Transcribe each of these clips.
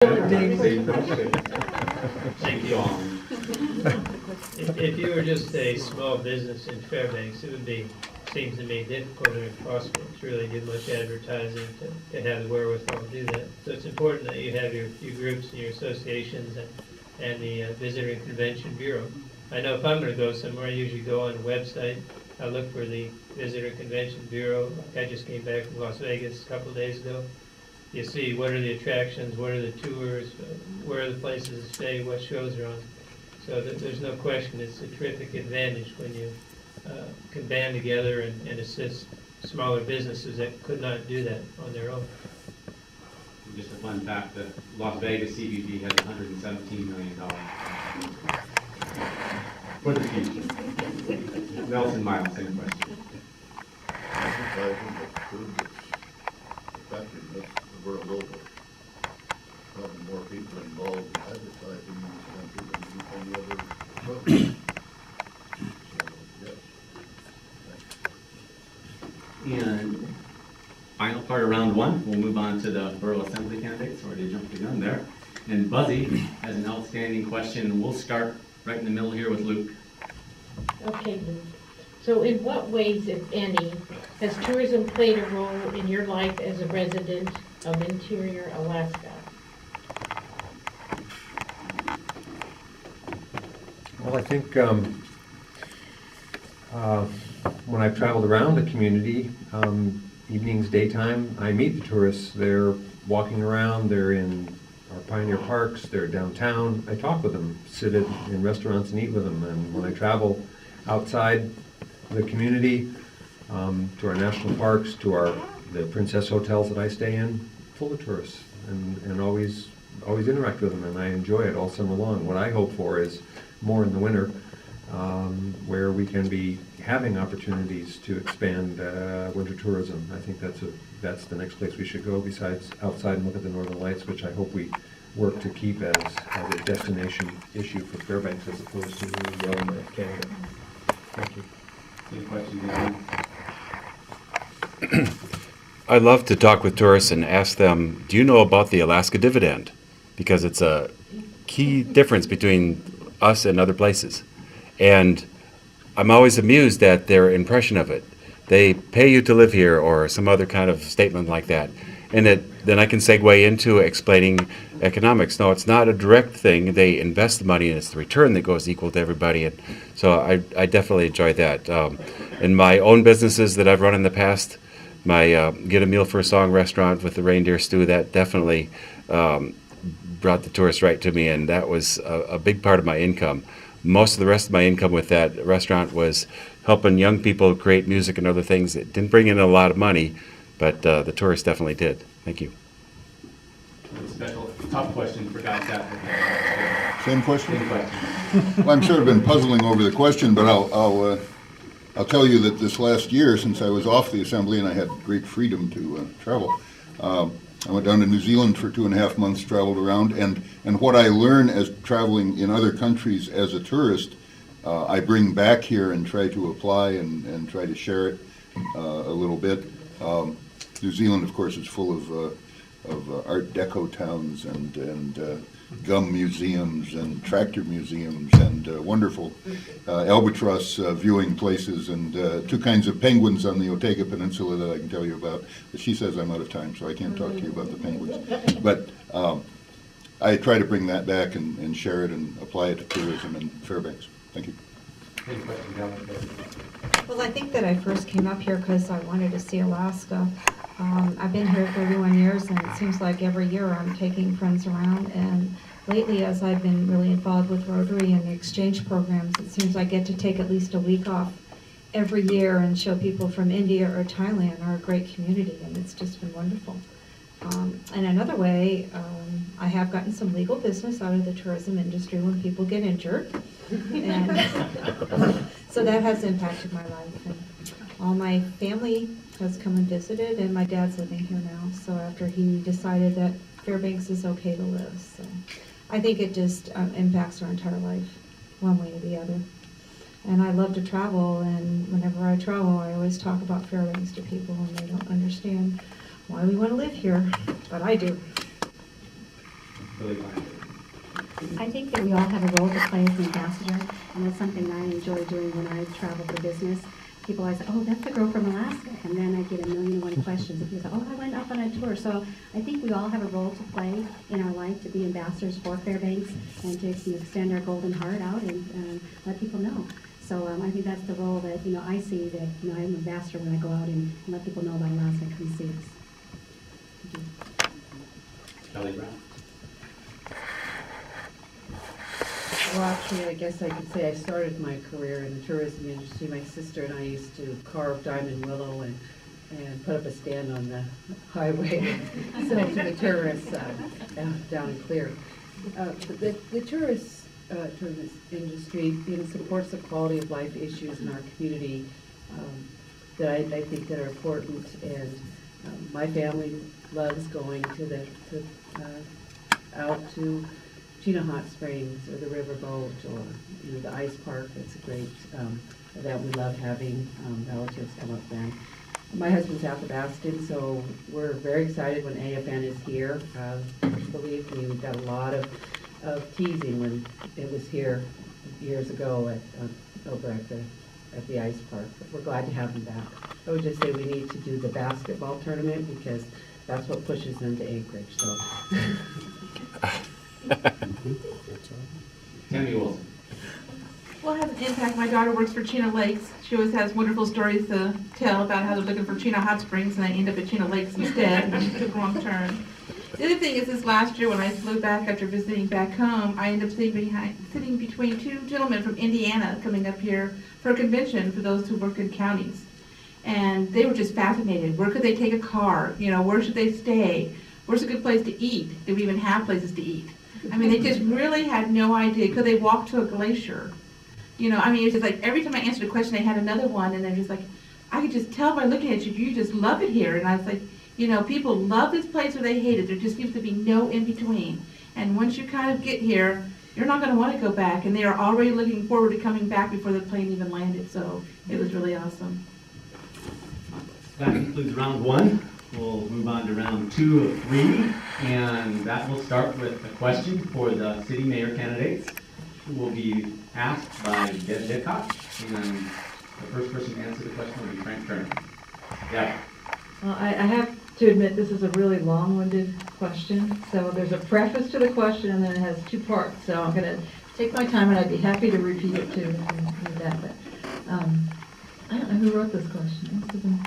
Thank you all. If you were just a small business in Fairbanks, it would be, seems to me, difficult or impossible to really do much advertising to have the wherewithal to do that. So it's important that you have your groups and your associations and the Visitor and Convention Bureau. I know if I'm going to go somewhere, I usually go on the website. I look for the Visitor and Convention Bureau. I just came back from Las Vegas a couple of days ago. You see what are the attractions, what are the tours, where are the places to stay, what shows are on. So there's no question it's a terrific advantage when you can band together and assist smaller businesses that could not do that on their own. Just a fun fact, the Las Vegas CVB has $117 million for the future. Nelson Miles, same question. We're a local. Probably more people involved in advertising in this country than any other program. So, yes. And final part of round one, we'll move on to the Borough Assembly candidates. Sorry to jump the gun there. And Buzzy has an outstanding question. We'll start right in the middle here with Luke. Okay, Luke. So in what ways, if any, has tourism played a role in your life as a resident of interior Alaska? Well, I think when I've traveled around the community, evenings, daytime, I meet the tourists. They're walking around, they're in our pioneer parks, they're downtown. I talk with them, sit in restaurants and eat with them. And when I travel outside the community, to our national parks, to the Princess hotels that I stay in, full of tourists, and always interact with them, and I enjoy it all summer long. What I hope for is more in the winter, where we can be having opportunities to expand winter tourism. I think that's the next place we should go, besides outside and look at the Northern Lights, which I hope we work to keep as a destination issue for Fairbanks as opposed to the realm of Canada. Thank you. Any questions? I love to talk with tourists and ask them, do you know about the Alaska dividend? Because it's a key difference between us and other places. And I'm always amused at their impression of it. They pay you to live here, or some other kind of statement like that. And then I can segue into explaining economics. No, it's not a direct thing. They invest the money, and it's the return that goes equal to everybody. And so I definitely enjoy that. In my own businesses that I've run in the past, my Get a Meal for a Song restaurant with the reindeer stew, that definitely brought the tourists right to me, and that was a big part of my income. Most of the rest of my income with that restaurant was helping young people create music and other things. It didn't bring in a lot of money, but the tourists definitely did. Thank you. Special tough question for guys out there. Same question? Same question. Well, I'm sort of been puzzling over the question, but I'll tell you that this last year, since I was off the assembly and I had great freedom to travel, I went down to New Zealand for 2.5 months, traveled around, and what I learn as traveling in other countries as a tourist, I bring back here and try to apply and try to share it a little bit. New Zealand, of course, is full of Art Deco towns and gum museums and tractor museums and wonderful albatross viewing places and 2 kinds of penguins on the Otega Peninsula that I can tell you about. But she says I'm out of time, so I can't talk to you about the penguins. But I try to bring that back and share it and apply it to tourism in Fairbanks. Thank you. Any questions down there? Well, I think that I first came up here because I wanted to see Alaska. I've been here 31 years, and it seems like every year I'm taking friends around. And lately, as I've been really involved with Rotary and the exchange programs, it seems I get to take at least a week off every year and show people from India or Thailand our great community, and it's just been wonderful. And another way, I have gotten some legal business out of the tourism industry when people get injured. And so that has impacted my life. And all my family has come and visited, and my dad's living here now. So after he decided that Fairbanks is okay to live. So I think it just impacts our entire life, one way or the other. And I love to travel, and whenever I travel, I always talk about Fairbanks to people, and they don't understand why we want to live here, but I do. really fun. I think that we all have a role to play as an ambassador, and that's something I enjoy doing when I travel for business. People always say, oh, that's the girl from Alaska, and then I get 1,000,001 questions. And people say, oh, I went up on a tour. So I think we all have a role to play in our life to be ambassadors for Fairbanks and to extend our golden heart out and let people know. So I think that's the role that, I see that, I'm an ambassador when I go out and let people know about Alaska and come see us. Kelly Brown. Well, actually, I guess I could say I started my career in the tourism industry. My sister and I used to carve diamond willow and put up a stand on the highway and sell to the tourists down and clear. The tourism industry supports the quality of life issues in our community that I think that are important. And my family loves going out to Chino Hot Springs or the Riverboat or the ice park. It's a great event. We love having relatives come up there. My husband's Athabascan, so we're very excited when AFN is here. Believe me, we got a lot of teasing when it was here years ago over at the ice park. But we're glad to have them back. I would just say we need to do the basketball tournament because that's what pushes them to Anchorage. So. Tammy Wilson. Well, it has an impact. My daughter works for Chino Lakes. She always has wonderful stories to tell about how they're looking for Chino Hot Springs and I end up at Chino Lakes instead and took a wrong turn. The other thing is this last year when I flew back after visiting back home, I ended up sitting between two gentlemen from Indiana coming up here for a convention for those who work in counties. And they were just fascinated. Where could they take a car? Where should they stay? Where's a good place to eat? Do we even have places to eat? I mean, they just really had no idea. Could they walk to a glacier? It's just like every time I answered a question, they had another one, and they're just like, I could just tell by looking at you, you just love it here. And I was like, people love this place or they hate it. There just seems to be no in between. And once you kind of get here, you're not going to want to go back. And they are already looking forward to coming back before the plane even landed. So it was really awesome. That concludes round one. We'll move on to round 2 of 3, and that will start with a question for the city mayor candidates, who will be asked by Deb Didcock, and the first person to answer the question will be Frank Turner. Yeah. Well, I have to admit this is a really long-winded question. So there's a preface to the question, and then it has 2 parts. So I'm going to take my time, and I'd be happy to repeat it too if you need that. But I don't know who wrote this question. It must have been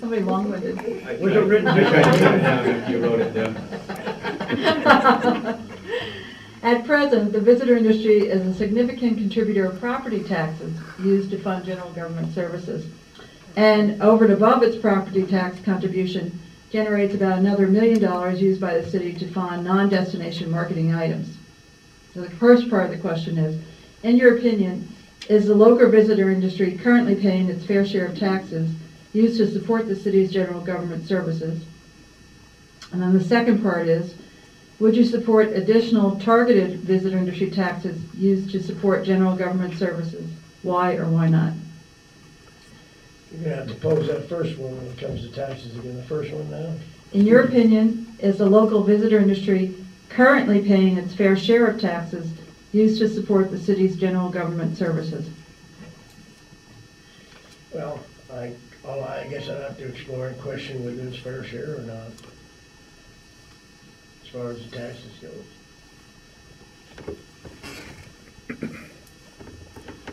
somebody long-winded. Was it written? I tried to get it down if you wrote it down. At present, the visitor industry is a significant contributor of property taxes used to fund general government services. And over and above its property tax contribution, generates about another $1 million used by the city to fund non-destination marketing items. So the first part of the question is, in your opinion, is the local visitor industry currently paying its fair share of taxes used to support the city's general government services? And then the second part is, would you support additional targeted visitor industry taxes used to support general government services? Why or why not? You're going to have to pose that first one when it comes to taxes again. The first one now? In your opinion, is the local visitor industry currently paying its fair share of taxes used to support the city's general government services? Well, I guess I'd have to explore and question whether it's fair share or not, as far as the taxes goes.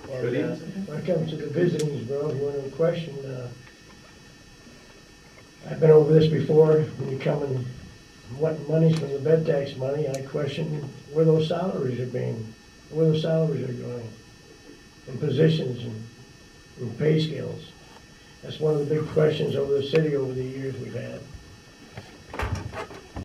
And when it comes to the visiting bureau, if you want to question, I've been over this before. When you come and want money from the bed tax money, I question where those salaries are going, and positions and pay scales. That's one of the big questions over the city over the years we've had.